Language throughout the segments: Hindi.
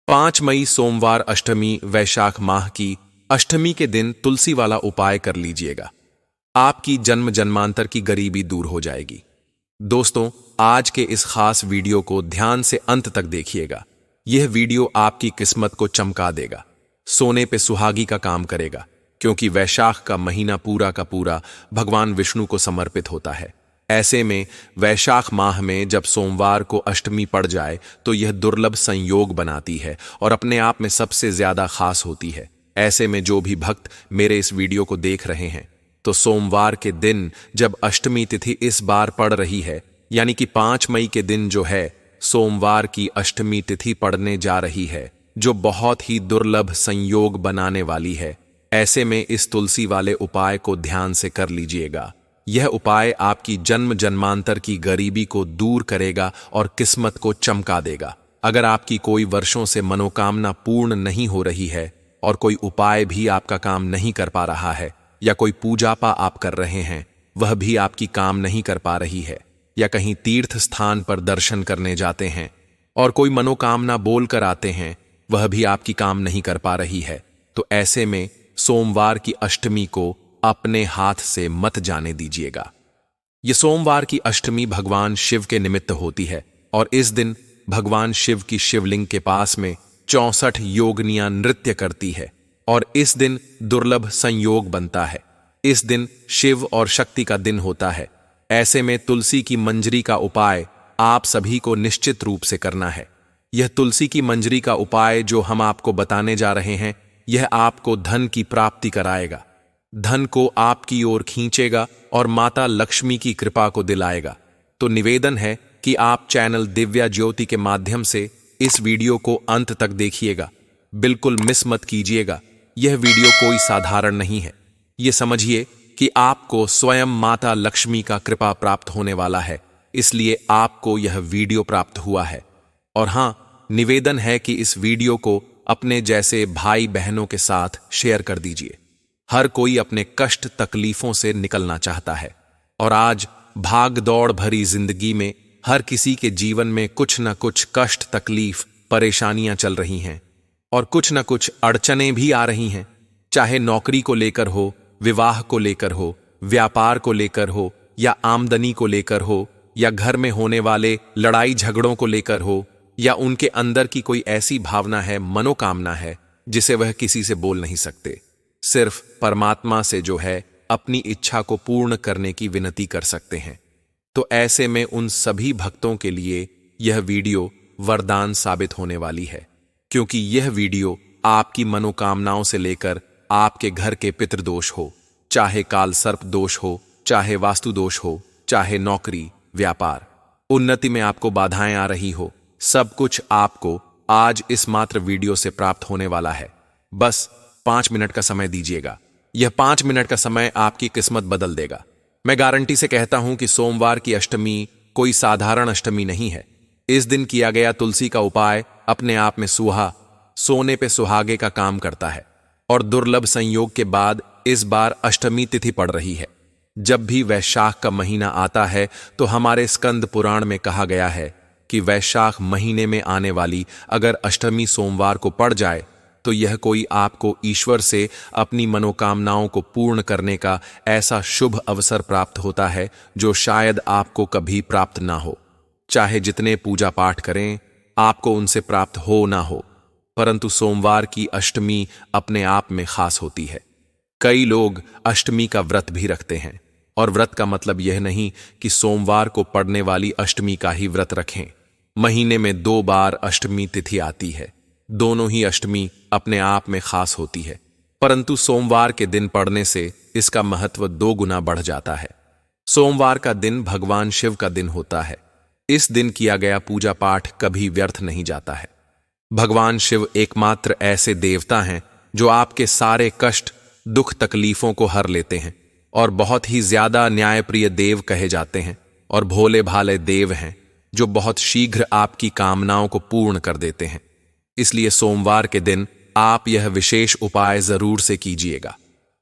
5 मई सोमवार अष्टमी वैशाख माह की अष्टमी के दिन तुलसी वाला उपाय कर लीजिएगा। आपकी जन्म जन्मांतर की गरीबी दूर हो जाएगी। दोस्तों, आज के इस खास वीडियो को ध्यान से अंत तक देखिएगा। यह वीडियो आपकी किस्मत को चमका देगा, सोने पे सुहागी का काम करेगा, क्योंकि वैशाख का महीना पूरा का पूरा भगवान विष्णु को समर्पित होता है। ऐसे में वैशाख माह में जब सोमवार को अष्टमी पड़ जाए तो यह दुर्लभ संयोग बनाती है और अपने आप में सबसे ज्यादा खास होती है। ऐसे में जो भी भक्त मेरे इस वीडियो को देख रहे हैं, तो सोमवार के दिन जब अष्टमी तिथि इस बार पड़ रही है, यानी कि 5 मई के दिन जो है सोमवार की अष्टमी तिथि पड़ने जा रही है, जो बहुत ही दुर्लभ संयोग बनाने वाली है। ऐसे में इस तुलसी वाले उपाय को ध्यान से कर लीजिएगा। यह उपाय आपकी जन्म जन्मांतर की गरीबी को दूर करेगा और किस्मत को चमका देगा। अगर आपकी कोई वर्षों से मनोकामना पूर्ण नहीं हो रही है और कोई उपाय भी आपका काम नहीं कर पा रहा है, या कोई पूजा पाठ आप कर रहे हैं वह भी आपकी काम नहीं कर पा रही है, या कहीं तीर्थ स्थान पर दर्शन करने जाते हैं और कोई मनोकामना बोल कर आते हैं वह भी आपकी काम नहीं कर पा रही है, तो ऐसे में सोमवार की अष्टमी को अपने हाथ से मत जाने दीजिएगा। ये सोमवार की अष्टमी भगवान शिव के निमित्त होती है और इस दिन भगवान शिव की शिवलिंग के पास में 64 योगिनियां नृत्य करती है और इस दिन दुर्लभ संयोग बनता है। इस दिन शिव और शक्ति का दिन होता है। ऐसे में तुलसी की मंजरी का उपाय आप सभी को निश्चित रूप से करना है। यह तुलसी की मंजरी का उपाय जो हम आपको बताने जा रहे हैं, यह आपको धन की प्राप्ति कराएगा, धन को आपकी ओर खींचेगा और माता लक्ष्मी की कृपा को दिलाएगा। तो निवेदन है कि आप चैनल दिव्या ज्योति के माध्यम से इस वीडियो को अंत तक देखिएगा, बिल्कुल मिस मत कीजिएगा। यह वीडियो कोई साधारण नहीं है। यह समझिए कि आपको स्वयं माता लक्ष्मी का कृपा प्राप्त होने वाला है, इसलिए आपको यह वीडियो प्राप्त हुआ है। और हां, निवेदन है कि इस वीडियो को अपने जैसे भाई बहनों के साथ शेयर कर दीजिए। हर कोई अपने कष्ट तकलीफों से निकलना चाहता है और आज भाग दौड़ भरी जिंदगी में हर किसी के जीवन में कुछ न कुछ कष्ट तकलीफ परेशानियां चल रही हैं और कुछ न कुछ अड़चनें भी आ रही हैं, चाहे नौकरी को लेकर हो, विवाह को लेकर हो, व्यापार को लेकर हो, या आमदनी को लेकर हो, या घर में होने वाले लड़ाई झगड़ों को लेकर हो, या उनके अंदर की कोई ऐसी भावना है, मनोकामना है जिसे वह किसी से बोल नहीं सकते। सिर्फ परमात्मा से जो है अपनी इच्छा को पूर्ण करने की विनती कर सकते हैं। तो ऐसे में उन सभी भक्तों के लिए यह वीडियो वरदान साबित होने वाली है, क्योंकि यह वीडियो आपकी मनोकामनाओं से लेकर आपके घर के पितृदोष हो, चाहे काल सर्प दोष हो, चाहे वास्तु दोष हो, चाहे नौकरी व्यापार उन्नति में आपको बाधाएं आ रही हो, सब कुछ आपको आज इस मात्र वीडियो से प्राप्त होने वाला है। बस 5 मिनट का समय दीजिएगा। यह 5 मिनट का समय आपकी किस्मत बदल देगा। मैं गारंटी से कहता हूं कि सोमवार की अष्टमी कोई साधारण अष्टमी नहीं है। इस दिन किया गया तुलसी का उपाय अपने आप में सोने पे सुहागे का काम करता है और दुर्लभ संयोग के बाद इस बार अष्टमी तिथि पड़ रही है। जब भी वैशाख का महीना आता है तो हमारे स्कंद पुराण में कहा गया है कि वैशाख महीने में आने वाली अगर अष्टमी सोमवार को पड़ जाए तो यह कोई आपको ईश्वर से अपनी मनोकामनाओं को पूर्ण करने का ऐसा शुभ अवसर प्राप्त होता है जो शायद आपको कभी प्राप्त ना हो। चाहे जितने पूजा पाठ करें, आपको उनसे प्राप्त हो ना हो, परंतु सोमवार की अष्टमी अपने आप में खास होती है। कई लोग अष्टमी का व्रत भी रखते हैं और व्रत का मतलब यह नहीं कि सोमवार को पड़ने वाली अष्टमी का ही व्रत रखें। महीने में 2 बार अष्टमी तिथि आती है। दोनों ही अष्टमी अपने आप में खास होती है, परंतु सोमवार के दिन पड़ने से इसका महत्व 2 गुना बढ़ जाता है। सोमवार का दिन भगवान शिव का दिन होता है। इस दिन किया गया पूजा पाठ कभी व्यर्थ नहीं जाता है। भगवान शिव एकमात्र ऐसे देवता हैं जो आपके सारे कष्ट दुख तकलीफों को हर लेते हैं और बहुत ही ज्यादा न्यायप्रिय देव कहे जाते हैं और भोले भाले देव हैं जो बहुत शीघ्र आपकी कामनाओं को पूर्ण कर देते हैं। इसलिए सोमवार के दिन आप यह विशेष उपाय जरूर से कीजिएगा।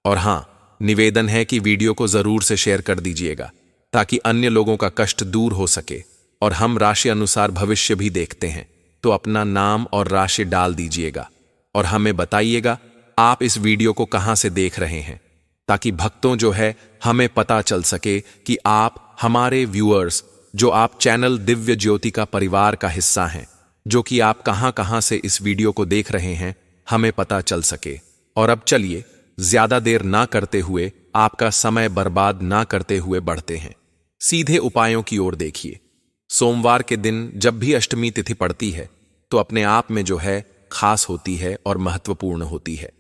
और हां, निवेदन है कि वीडियो को जरूर से शेयर कर दीजिएगा ताकि अन्य लोगों का कष्ट दूर हो सके। और हम राशि अनुसार भविष्य भी देखते हैं। तो अपना नाम और राशि डाल दीजिएगा और हमें बताइएगा आप इस वीडियो को कहां से देख रहे हैं, ताकि भक्तों जो है हमें पता चल सके कि आप हमारे व्यूअर्स जो आप चैनल दिव्य ज्योति का परिवार का हिस्सा हैं, जो कि आप कहां कहां से इस वीडियो को देख रहे हैं, हमें पता चल सके। और अब चलिए ज्यादा देर ना करते हुए, आपका समय बर्बाद ना करते हुए बढ़ते हैं सीधे उपायों की ओर। देखिए, सोमवार के दिन जब भी अष्टमी तिथि पड़ती है तो अपने आप में जो है खास होती है और महत्वपूर्ण होती है।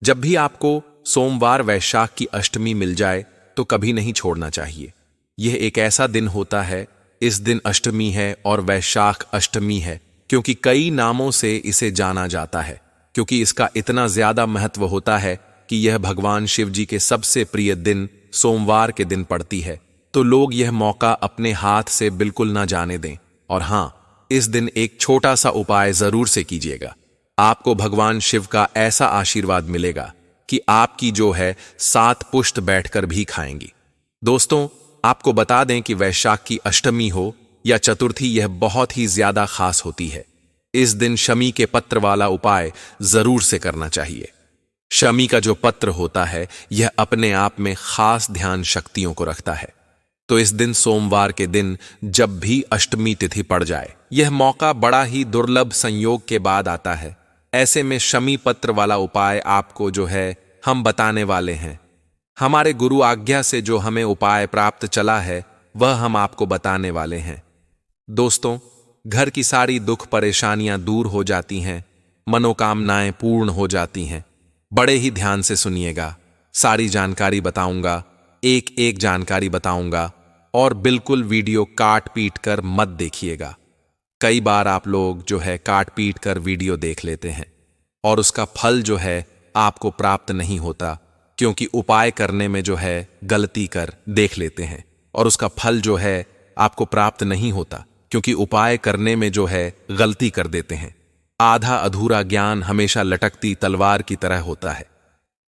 जब भी आपको सोमवार वैशाख की अष्टमी मिल जाए तो कभी नहीं छोड़ना चाहिए। यह एक ऐसा दिन होता है, इस दिन अष्टमी है और वैशाख अष्टमी है क्योंकि कई नामों से इसे जाना जाता है, क्योंकि इसका इतना ज्यादा महत्व होता है कि यह भगवान शिव जी के सबसे प्रिय दिन सोमवार के दिन पड़ती है। तो लोग यह मौका अपने हाथ से बिल्कुल ना जाने दें। और हां, इस दिन एक छोटा सा उपाय जरूर से कीजिएगा। आपको भगवान शिव का ऐसा आशीर्वाद मिलेगा कि आपकी जो है 7 पुष्ट बैठकर भी खाएंगी। दोस्तों, आपको बता दें कि वैशाख की अष्टमी हो या चतुर्थी, यह बहुत ही ज्यादा खास होती है। इस दिन शमी के पत्र वाला उपाय जरूर से करना चाहिए। शमी का जो पत्र होता है यह अपने आप में खास ध्यान शक्तियों को रखता है। तो इस दिन सोमवार के दिन जब भी अष्टमी तिथि पड़ जाए, यह मौका बड़ा ही दुर्लभ संयोग के बाद आता है। ऐसे में शमी पत्र वाला उपाय आपको जो है हम बताने वाले हैं। हमारे गुरु आज्ञा से जो हमें उपाय प्राप्त चला है वह हम आपको बताने वाले हैं। दोस्तों, घर की सारी दुख परेशानियां दूर हो जाती हैं, मनोकामनाएं पूर्ण हो जाती हैं। बड़े ही ध्यान से सुनिएगा, सारी जानकारी बताऊंगा, एक एक जानकारी बताऊंगा और बिल्कुल वीडियो काट पीट कर मत देखिएगा। कई बार आप लोग जो है काट पीट कर वीडियो देख लेते हैं और उसका फल जो है आपको प्राप्त नहीं होता, क्योंकि उपाय करने में जो है गलती कर देख लेते हैं और उसका फल जो है आपको प्राप्त नहीं होता, क्योंकि उपाय करने में जो है गलती कर देते हैं। आधा अधूरा ज्ञान हमेशा लटकती तलवार की तरह होता है।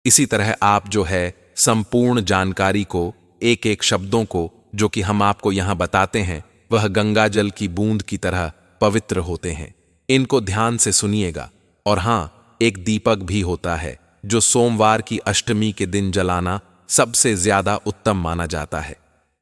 इसी तरह आप जो है संपूर्ण जानकारी को, एक एक शब्दों को जो कि हम आपको यहां बताते हैं, वह गंगा जल की बूंद की तरह पवित्र होते हैं। इनको ध्यान से सुनिएगा। और हां, एक दीपक भी होता है जो सोमवार की अष्टमी के दिन जलाना सबसे ज्यादा उत्तम माना जाता है।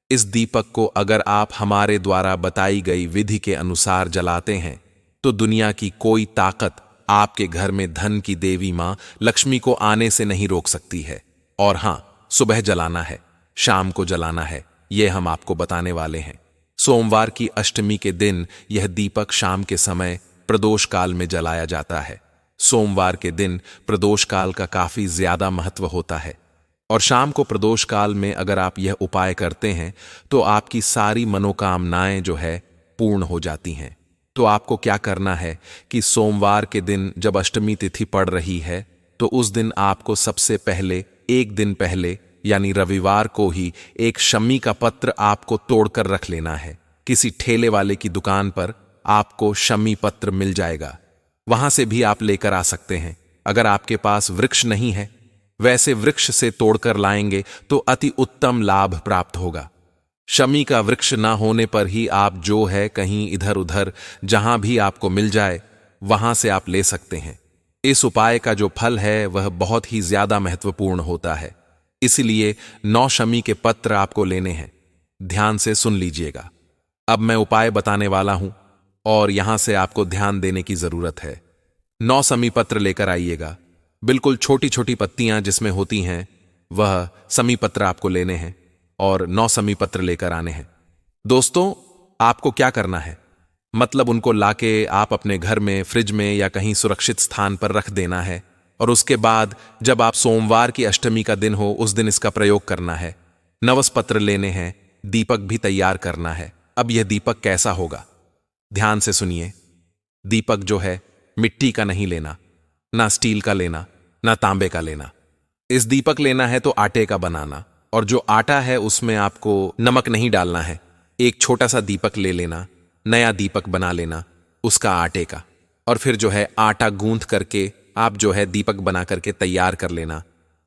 इस दीपक को अगर आप हमारे द्वारा बताई गई विधि के अनुसार जलाते हैं तो दुनिया की कोई ताकत आपके घर में धन की देवी मां लक्ष्मी को आने से नहीं रोक सकती है। और हां, सुबह जलाना है, शाम को जलाना है, यह हम आपको बताने वाले हैं। सोमवार की अष्टमी के दिन यह दीपक शाम के समय प्रदोष काल में जलाया जाता है। सोमवार के दिन प्रदोष काल का काफी ज्यादा महत्व होता है और शाम को प्रदोष काल में अगर आप यह उपाय करते हैं तो आपकी सारी मनोकामनाएं जो है पूर्ण हो जाती हैं। तो आपको क्या करना है कि सोमवार के दिन जब अष्टमी तिथि पड़ रही है तो उस दिन आपको सबसे पहले, एक दिन पहले यानी रविवार को ही, एक शमी का पत्र आपको तोड़कर रख लेना है। किसी ठेले वाले की दुकान पर आपको शमी पत्र मिल जाएगा, वहां से भी आप लेकर आ सकते हैं। अगर आपके पास वृक्ष नहीं है, वैसे वृक्ष से तोड़कर लाएंगे तो अति उत्तम लाभ प्राप्त होगा। शमी का वृक्ष ना होने पर ही आप जो है कहीं इधर उधर जहां भी आपको मिल जाए वहां से आप ले सकते हैं। इस उपाय का जो फल है वह बहुत ही ज्यादा महत्वपूर्ण होता है, इसलिए 9 शमी के पत्र आपको लेने हैं। ध्यान से सुन लीजिएगा। अब मैं उपाय बताने वाला हूं और यहां से आपको ध्यान देने की जरूरत है। 9 शमी पत्र लेकर आइएगा। बिल्कुल छोटी छोटी पत्तियां जिसमें होती हैं वह शमी पत्र आपको लेने हैं और 9 शमी पत्र लेकर आने हैं। दोस्तों, आपको क्या करना है, मतलब उनको लाके आप अपने घर में, फ्रिज में या कहीं सुरक्षित स्थान पर रख देना है और उसके बाद जब आप सोमवार की अष्टमी का दिन हो उस दिन इसका प्रयोग करना है। नवस पत्र लेने हैं, दीपक भी तैयार करना है। अब यह दीपक कैसा होगा, ध्यान से सुनिए। दीपक जो है मिट्टी का नहीं लेना, ना स्टील का लेना, ना तांबे का लेना। इस दीपक लेना है तो आटे का बनाना, और जो आटा है उसमें आपको नमक नहीं डालना है। एक छोटा सा दीपक ले लेना, नया दीपक बना लेना उसका आटे का, और फिर जो है आटा गूंथ करके आप जो है दीपक बना करके तैयार कर लेना।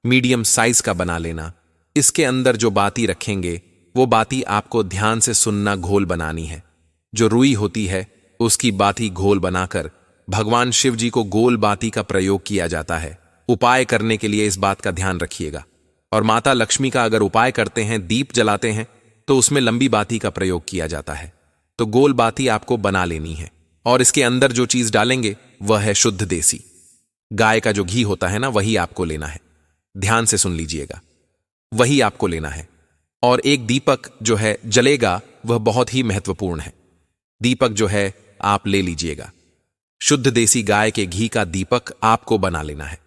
मीडियम साइज का बना लेना। इसके अंदर जो बाती रखेंगे वो बाती आपको ध्यान से सुनना, घोल बनानी है। जो रुई होती है उसकी बाती घोल बनाकर भगवान शिव जी को गोल बाती का प्रयोग किया जाता है। उपाय करने के लिए इस बात का ध्यान रखिएगा। और माता लक्ष्मी का अगर उपाय करते हैं, दीप जलाते हैं, तो उसमें लंबी बाती का प्रयोग किया जाता है। तो गोल बाती आपको बना लेनी है और इसके अंदर जो चीज डालेंगे वह है शुद्ध देसी गाय का जो घी होता है ना, वही आपको लेना है। ध्यान से सुन लीजिएगा, वही आपको लेना है। और एक दीपक जो है जलेगा, वह बहुत ही महत्वपूर्ण है। दीपक जो है आप ले लीजिएगा। शुद्ध देसी गाय के घी का दीपक आपको बना लेना है।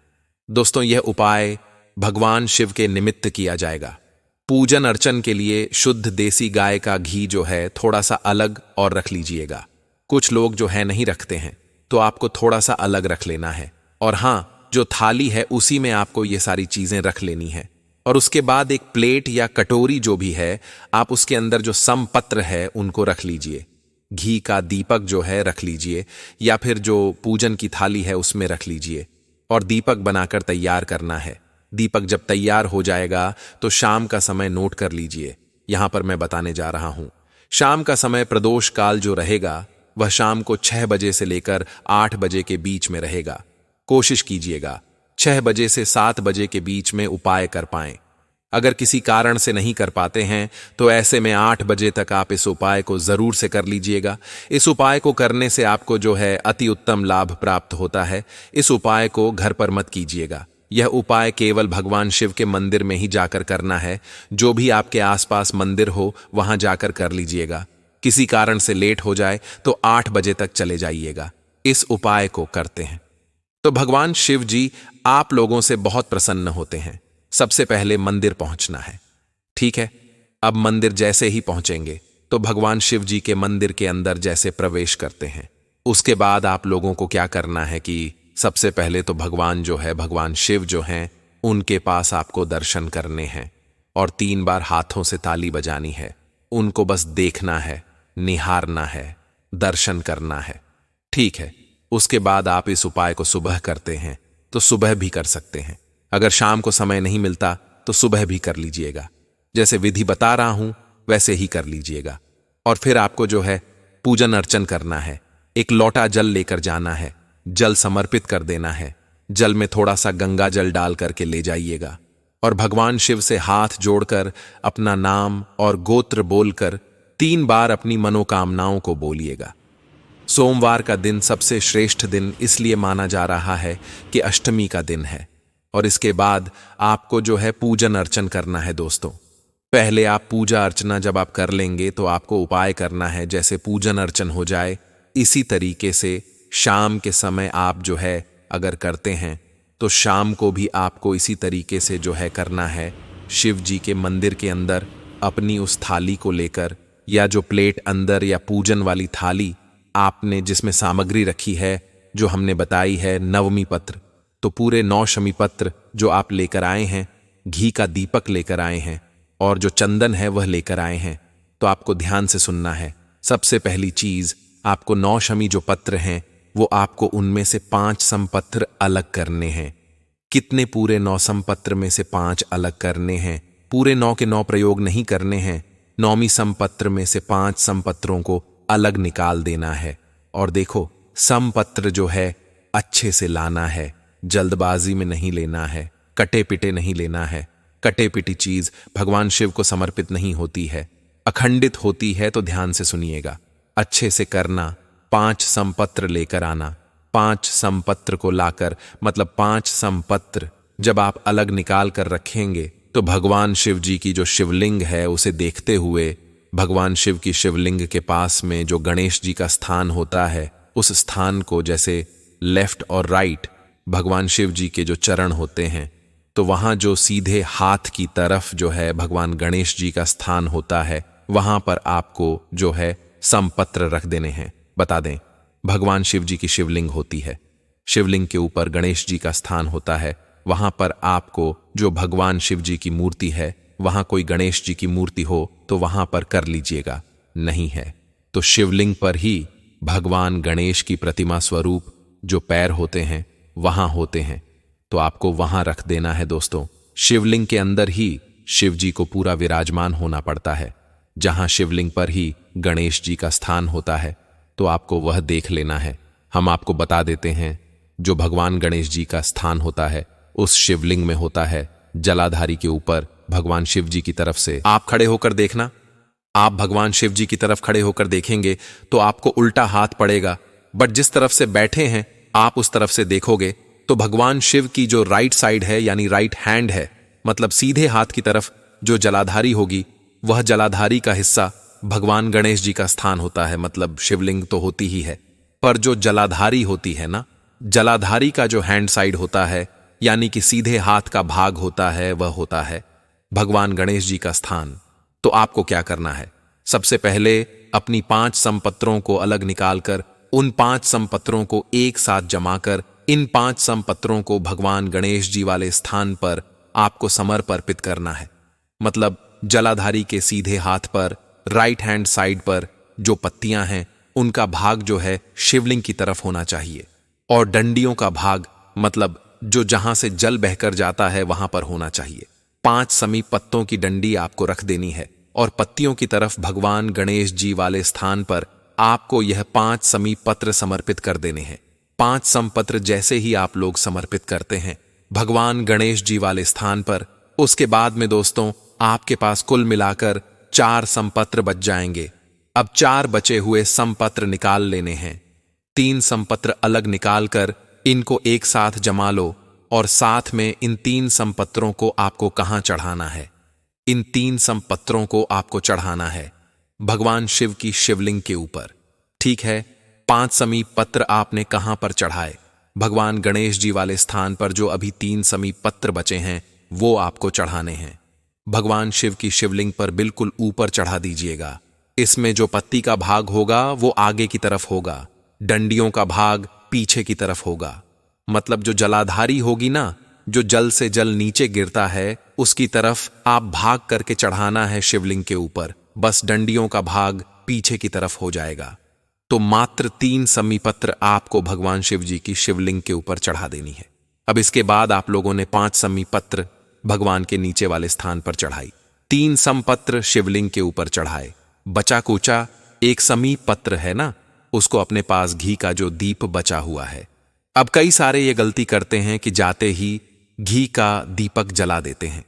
दोस्तों, यह उपाय भगवान शिव के निमित्त किया जाएगा। पूजन अर्चन के लिए शुद्ध देसी गाय का घी जो है थोड़ा सा अलग और रख लीजिएगा। कुछ लोग जो है नहीं रखते हैं, तो आपको थोड़ा सा अलग रख लेना है। और हां, जो थाली है उसी में आपको ये सारी चीजें रख लेनी है। और उसके बाद एक प्लेट या कटोरी जो भी है, आप उसके अंदर जो समपत्र है उनको रख लीजिए। घी का दीपक जो है रख लीजिए, या फिर जो पूजन की थाली है उसमें रख लीजिए और दीपक बनाकर तैयार करना है। दीपक जब तैयार हो जाएगा तो शाम का समय नोट कर लीजिए। यहां पर मैं बताने जा रहा हूं। शाम का समय प्रदोष काल जो रहेगा वह शाम को 6 बजे से लेकर 8 बजे के बीच में रहेगा। कोशिश कीजिएगा 6 बजे से 7 बजे के बीच में उपाय कर पाएं। अगर किसी कारण से नहीं कर पाते हैं तो ऐसे में 8 बजे तक आप इस उपाय को जरूर से कर लीजिएगा। इस उपाय को करने से आपको जो है अति उत्तम लाभ प्राप्त होता है। इस उपाय को घर पर मत कीजिएगा। यह उपाय केवल भगवान शिव के मंदिर में ही जाकर करना है। जो भी आपके आसपास मंदिर हो वहां जाकर कर लीजिएगा। किसी कारण से लेट हो जाए तो 8 बजे तक चले जाइएगा। इस उपाय को करते हैं तो भगवान शिव जी आप लोगों से बहुत प्रसन्न होते हैं। सबसे पहले मंदिर पहुंचना है, ठीक है। अब मंदिर जैसे ही पहुंचेंगे तो भगवान शिव जी के मंदिर के अंदर जैसे प्रवेश करते हैं, उसके बाद आप लोगों को क्या करना है कि सबसे पहले तो भगवान जो है, भगवान शिव जो हैं, उनके पास आपको दर्शन करने हैं और 3 बार हाथों से ताली बजानी है। उनको बस देखना है, निहारना है, दर्शन करना है, ठीक है। उसके बाद आप इस उपाय को सुबह करते हैं तो सुबह भी कर सकते हैं। अगर शाम को समय नहीं मिलता तो सुबह भी कर लीजिएगा। जैसे विधि बता रहा हूं वैसे ही कर लीजिएगा। और फिर आपको जो है पूजन अर्चन करना है। एक लोटा जल लेकर जाना है, जल समर्पित कर देना है। जल में थोड़ा सा गंगा जल डाल करके ले जाइएगा और भगवान शिव से हाथ जोड़कर अपना नाम और गोत्र बोलकर 3 बार अपनी मनोकामनाओं को बोलिएगा। सोमवार का दिन सबसे श्रेष्ठ दिन इसलिए माना जा रहा है कि अष्टमी का दिन है। और इसके बाद आपको जो है पूजन अर्चन करना है। दोस्तों, पहले आप पूजा अर्चना जब आप कर लेंगे तो आपको उपाय करना है जैसे पूजन अर्चन हो जाए। इसी तरीके से शाम के समय आप जो है अगर करते हैं तो शाम को भी आपको इसी तरीके से जो है करना है। शिव जी के मंदिर के अंदर अपनी उस थाली को लेकर, या जो प्लेट अंदर या पूजन वाली थाली आपने जिसमें सामग्री रखी है जो हमने बताई है, नवमी पत्र, तो पूरे 9 शमी पत्र जो आप लेकर आए हैं, घी का दीपक लेकर आए हैं और जो चंदन है वह लेकर आए हैं, तो आपको ध्यान से सुनना है। सबसे पहली चीज, आपको 9 शमी जो पत्र हैं वो आपको उनमें से 5 समपत्र अलग करने हैं। कितने? पूरे 9 समपत्र में से 5 अलग करने हैं। पूरे 9 के 9 प्रयोग नहीं करने हैं। 9वीं समपत्र में से 5 समपत्रों को अलग निकाल देना है। और देखो, समपत्र जो है अच्छे से लाना है, जल्दबाजी में नहीं लेना है, कटे पिटे नहीं लेना है। कटे पिटी चीज भगवान शिव को समर्पित नहीं होती है, अखंडित होती है। तो ध्यान से सुनिएगा, अच्छे से करना। 5 समपत्र लेकर आना। 5 समपत्र को लाकर, मतलब 5 समपत्र जब आप अलग निकाल कर रखेंगे तो भगवान शिव जी की जो शिवलिंग है उसे देखते हुए, भगवान शिव की शिवलिंग के पास में जो गणेश जी का स्थान होता है, उस स्थान को जैसे लेफ्ट और राइट भगवान शिव जी के जो चरण होते हैं, तो वहां जो सीधे हाथ की तरफ जो है भगवान गणेश जी का स्थान होता है, वहां पर आपको जो है समपत्र रख देने हैं। बता दें, भगवान शिव जी की शिवलिंग होती है, शिवलिंग के ऊपर गणेश जी का स्थान होता है। वहां पर आपको जो भगवान शिव जी की मूर्ति है, वहां कोई गणेश जी की मूर्ति हो तो वहां पर कर लीजिएगा। नहीं है तो शिवलिंग पर ही भगवान गणेश की प्रतिमा स्वरूप जो पैर होते हैं वहां होते हैं, तो आपको वहां रख देना है। दोस्तों, शिवलिंग के अंदर ही शिव जी को पूरा विराजमान होना पड़ता है। जहां शिवलिंग पर ही गणेश जी का स्थान होता है, तो आपको वह देख लेना है। हम आपको बता देते हैं, जो भगवान गणेश जी का स्थान होता है उस शिवलिंग में होता है जलाधारी के ऊपर भगवान शिव जी की तरफ से आप खड़े होकर देखना। आप भगवान शिव जी की तरफ खड़े होकर देखेंगे तो आपको उल्टा हाथ पड़ेगा, बट जिस तरफ से बैठे हैं आप उस तरफ से देखोगे तो भगवान शिव की जो राइट साइड है यानी राइट हैंड है, मतलब सीधे हाथ की तरफ जो जलाधारी होगी, वह जलाधारी का हिस्सा भगवान गणेश जी का स्थान होता है। मतलब शिवलिंग तो होती ही है, पर जो जलाधारी होती है ना, जलाधारी का जो हैंड साइड होता है यानी कि सीधे हाथ का भाग होता है, वह होता है भगवान गणेश जी का स्थान। तो आपको क्या करना है, सबसे पहले अपनी 5 संपत्रों को अलग निकालकर उन 5 संपत्रों को एक साथ जमाकर इन 5 संपत्रों को भगवान गणेश जी वाले स्थान पर आपको समर्पित करना है। मतलब जलाधारी के सीधे हाथ पर राइट हैंड साइड पर जो पत्तियां हैं उनका भाग जो है शिवलिंग की तरफ होना चाहिए, और डंडियों का भाग मतलब जो जहां से जल बहकर जाता है वहां पर होना चाहिए। 5 समीप पत्तों की डंडी आपको रख देनी है और पत्तियों की तरफ भगवान गणेश जी वाले स्थान पर आपको यह 5 समीप पत्र समर्पित कर देने हैं। 5 समपत्र जैसे ही आप लोग समर्पित करते हैं भगवान गणेश जी वाले स्थान पर, उसके बाद में दोस्तों आपके पास कुल मिलाकर 4 समपत्र बच जाएंगे। अब 4 बचे हुए समपत्र निकाल लेने हैं। 3 समपत्र अलग निकालकर इनको एक साथ जमा लो और साथ में इन 3 समपत्रों को आपको कहां चढ़ाना है? इन 3 समपत्रों को आपको चढ़ाना है भगवान शिव की शिवलिंग के ऊपर। ठीक है, 5 समीप पत्र आपने कहां पर चढ़ाए? भगवान गणेश जी वाले स्थान पर। जो अभी 3 समीप पत्र बचे हैं वो आपको चढ़ाने हैं भगवान शिव की शिवलिंग पर, बिल्कुल ऊपर चढ़ा दीजिएगा। इसमें जो पत्ती का भाग होगा वो आगे की तरफ होगा, डंडियों का भाग पीछे की तरफ होगा। मतलब जो जलाधारी होगी ना, जो जल से जल नीचे गिरता है उसकी तरफ आप भाग करके चढ़ाना है शिवलिंग के ऊपर, बस डंडियों का भाग पीछे की तरफ हो जाएगा। तो मात्र 3 समीपत्र आपको भगवान शिव जी की शिवलिंग के ऊपर चढ़ा देनी है। अब इसके बाद आप लोगों ने 5 समीपत्र भगवान के नीचे वाले स्थान पर चढ़ाई, 3 समपत्र शिवलिंग के ऊपर चढ़ाए, बचा कुचा एक समीप पत्र है ना, उसको अपने पास घी का जो दीप बचा हुआ है। अब कई सारे ये गलती करते हैं कि जाते ही घी का दीपक जला देते हैं,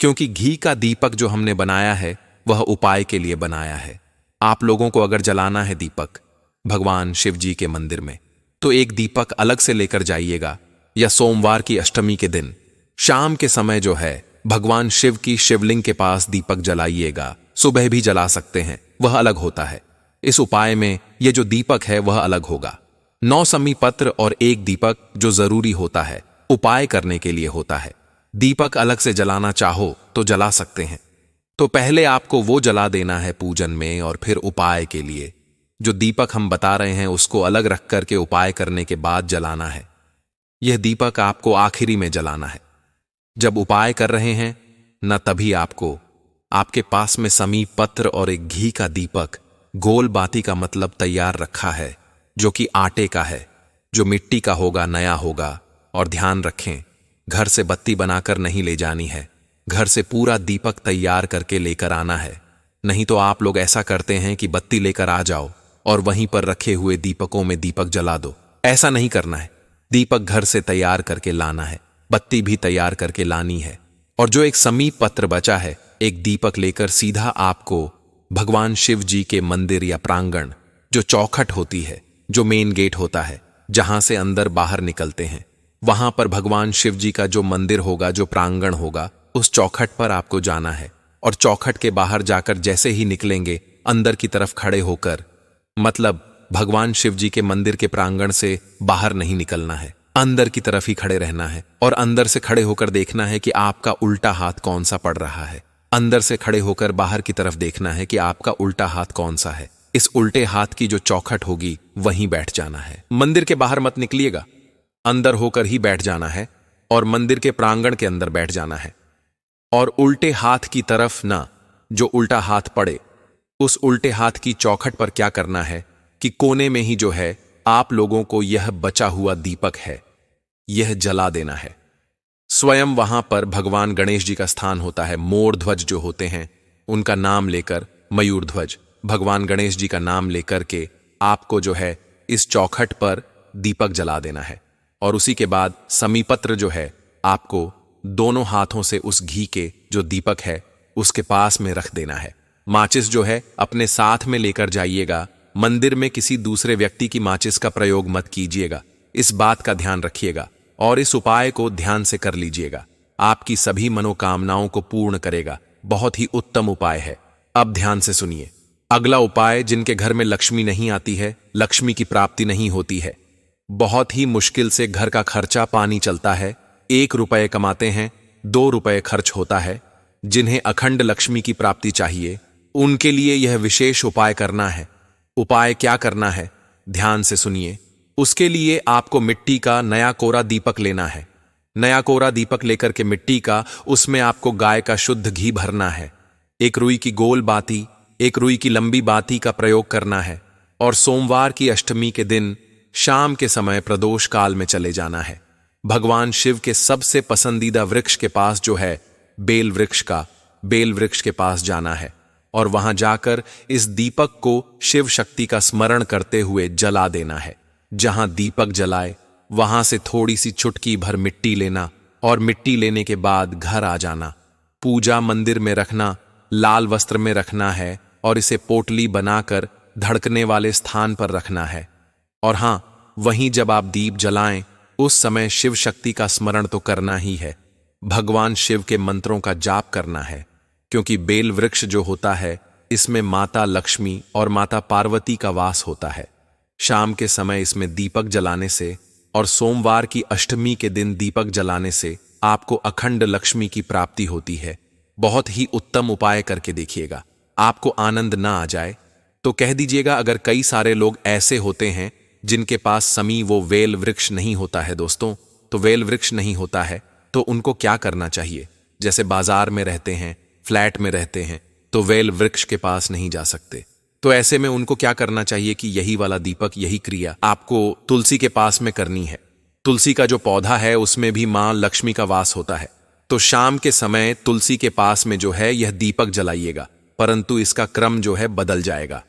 क्योंकि घी का दीपक जो हमने बनाया है वह उपाय के लिए बनाया है। आप लोगों को अगर जलाना है दीपक भगवान शिव जी के मंदिर में तो एक दीपक अलग से लेकर जाइएगा, या सोमवार की अष्टमी के दिन शाम के समय जो है भगवान शिव की शिवलिंग के पास दीपक जलाइएगा। सुबह भी जला सकते हैं, वह अलग होता है। इस उपाय में यह जो दीपक है वह अलग होगा। 9 समीपत्र और एक दीपक जो जरूरी होता है उपाय करने के लिए होता है। दीपक अलग से जलाना चाहो तो जला सकते हैं। तो पहले आपको वो जला देना है पूजन में, और फिर उपाय के लिए जो दीपक हम बता रहे हैं उसको अलग रख करके उपाय करने के बाद जलाना है। यह दीपक आपको आखिरी में जलाना है। जब उपाय कर रहे हैं न, तभी आपको आपके पास में समीप पत्र और एक घी का दीपक गोल बाती का मतलब तैयार रखा है, जो कि आटे का है, जो मिट्टी का होगा, नया होगा। और ध्यान रखें, घर से बत्ती बनाकर नहीं ले जानी है, घर से पूरा दीपक तैयार करके लेकर आना है। नहीं तो आप लोग ऐसा करते हैं कि बत्ती लेकर आ जाओ और वहीं पर रखे हुए दीपकों में दीपक जला दो। ऐसा नहीं करना है। दीपक घर से तैयार करके लाना है, बत्ती भी तैयार करके लानी है। और जो एक समीप पत्र बचा है, एक दीपक लेकर सीधा आपको भगवान शिव जी के मंदिर या प्रांगण, जो चौखट होती है, जो मेन गेट होता है जहां से अंदर बाहर निकलते हैं, वहां पर भगवान शिव जी का जो मंदिर होगा, जो प्रांगण होगा, उस चौखट पर आपको जाना है। और चौखट के बाहर जाकर जैसे ही निकलेंगे अंदर की तरफ खड़े होकर, मतलब भगवान शिव जी के मंदिर के प्रांगण से बाहर नहीं निकलना है, अंदर की तरफ ही खड़े रहना है। और अंदर से खड़े होकर देखना है कि आपका उल्टा हाथ कौन सा पड़ रहा है। अंदर से खड़े होकर बाहर की तरफ देखना है कि आपका उल्टा हाथ कौन सा है। इस उल्टे हाथ की जो चौखट होगी वहीं बैठ जाना है। मंदिर के बाहर मत निकलिएगा, अंदर होकर ही बैठ जाना है और मंदिर के प्रांगण के अंदर बैठ जाना है। और उल्टे हाथ की तरफ ना, जो उल्टा हाथ पड़े उस उल्टे हाथ की चौखट पर क्या करना है कि कोने में ही जो है आप लोगों को यह बचा हुआ दीपक है, यह जला देना है। स्वयं वहां पर भगवान गणेश जी का स्थान होता है। मोर ध्वज जो होते हैं उनका नाम लेकर, मयूर ध्वज, भगवान गणेश जी का नाम लेकर के आपको जो है इस चौखट पर दीपक जला देना है और उसी के बाद समीपत्र जो है आपको दोनों हाथों से उस घी के जो दीपक है उसके पास में रख देना है। माचिस जो है अपने साथ में लेकर जाइएगा। मंदिर में किसी दूसरे व्यक्ति की माचिस का प्रयोग मत कीजिएगा, इस बात का ध्यान रखिएगा और इस उपाय को ध्यान से कर लीजिएगा। आपकी सभी मनोकामनाओं को पूर्ण करेगा। बहुत ही उत्तम उपाय है। अब ध्यान से सुनिए। अगला उपाय, जिनके घर में लक्ष्मी नहीं आती है, लक्ष्मी की प्राप्ति नहीं होती है, बहुत ही मुश्किल से घर का खर्चा पानी चलता है, 1 रुपये कमाते हैं, 2 रुपये खर्च होता है, जिन्हें अखंड लक्ष्मी की प्राप्ति चाहिए, उनके लिए यह विशेष उपाय करना है। उपाय क्या करना है, ध्यान से सुनिए। उसके लिए आपको मिट्टी का नया कोरा दीपक लेना है। नया कोरा दीपक लेकर के मिट्टी का, उसमें आपको गाय का शुद्ध घी भरना है। 1 रुई की गोल बाती, 1 रुई की लंबी बाती का प्रयोग करना है और सोमवार की अष्टमी के दिन शाम के समय प्रदोष काल में चले जाना है। भगवान शिव के सबसे पसंदीदा वृक्ष के पास जो है बेल वृक्ष के पास जाना है और वहां जाकर इस दीपक को शिव शक्ति का स्मरण करते हुए जला देना है। जहां दीपक जलाए वहां से थोड़ी सी चुटकी भर मिट्टी लेना और मिट्टी लेने के बाद घर आ जाना। पूजा मंदिर में रखना, लाल वस्त्र में रखना है और इसे पोटली बनाकर धड़कने वाले स्थान पर रखना है। और हां, वहीं जब आप दीप जलाएं उस समय शिव शक्ति का स्मरण तो करना ही है। भगवान शिव के मंत्रों का जाप करना है, क्योंकि बेल वृक्ष जो होता है इसमें माता लक्ष्मी और माता पार्वती का वास होता है। शाम के समय इसमें दीपक जलाने से और सोमवार की अष्टमी के दिन दीपक जलाने से आपको अखंड लक्ष्मी की प्राप्ति होती है। बहुत ही उत्तम उपाय करके देखिएगा। आपको आनंद ना आ जाए तो कह दीजिएगा। अगर कई सारे लोग ऐसे होते हैं जिनके पास समी वो वेल वृक्ष नहीं होता है दोस्तों, तो वेल वृक्ष नहीं होता है तो उनको क्या करना चाहिए? जैसे बाजार में रहते हैं, फ्लैट में रहते हैं, तो वेल वृक्ष के पास नहीं जा सकते, तो ऐसे में उनको क्या करना चाहिए कि यही वाला दीपक, यही क्रिया आपको तुलसी के पास में करनी है। तुलसी का जो पौधा है उसमें भी मां लक्ष्मी का वास होता है, तो शाम के समय तुलसी के पास में जो है यह दीपक जलाइएगा, परंतु इसका क्रम जो है बदल जाएगा।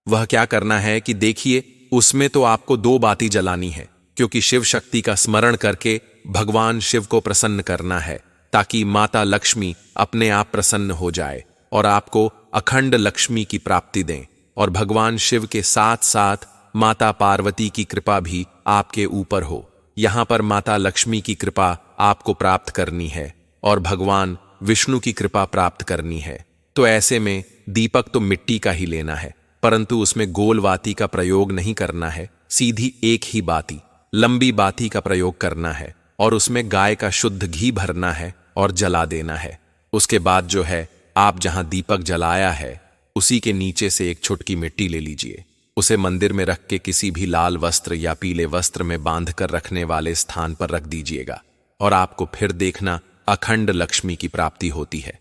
वह क्या करना है कि देखिए, उसमें तो आपको 2 बाती जलानी है, क्योंकि शिव शक्ति का स्मरण करके भगवान शिव को प्रसन्न करना है, ताकि माता लक्ष्मी अपने आप प्रसन्न हो जाए और आपको अखंड लक्ष्मी की प्राप्ति दें और भगवान शिव के साथ साथ माता पार्वती की कृपा भी आपके ऊपर हो। यहां पर माता लक्ष्मी की कृपा आपको प्राप्त करनी है और भगवान विष्णु की कृपा प्राप्त करनी है। तो ऐसे में दीपक तो मिट्टी का ही लेना है, परंतु उसमें गोल बाती का प्रयोग नहीं करना है। सीधी एक ही बाती, लंबी बाती का प्रयोग करना है और उसमें गाय का शुद्ध घी भरना है और जला देना है। उसके बाद जो है आप जहां दीपक जलाया है उसी के नीचे से एक छुटकी मिट्टी ले लीजिए। उसे मंदिर में रख के किसी भी लाल वस्त्र या पीले वस्त्र में बांध कर रखने वाले स्थान पर रख दीजिएगा और आपको फिर देखना अखंड लक्ष्मी की प्राप्ति होती है।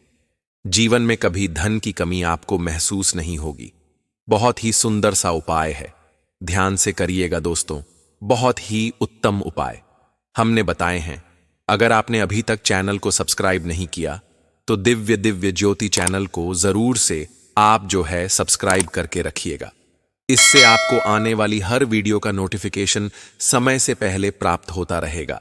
जीवन में कभी धन की कमी आपको महसूस नहीं होगी। बहुत ही सुंदर सा उपाय है, ध्यान से करिएगा दोस्तों। बहुत ही उत्तम उपाय हमने बताए हैं। अगर आपने अभी तक चैनल को सब्सक्राइब नहीं किया तो दिव्य दिव्य ज्योति चैनल को जरूर से आप जो है सब्सक्राइब करके रखिएगा। इससे आपको आने वाली हर वीडियो का नोटिफिकेशन समय से पहले प्राप्त होता रहेगा।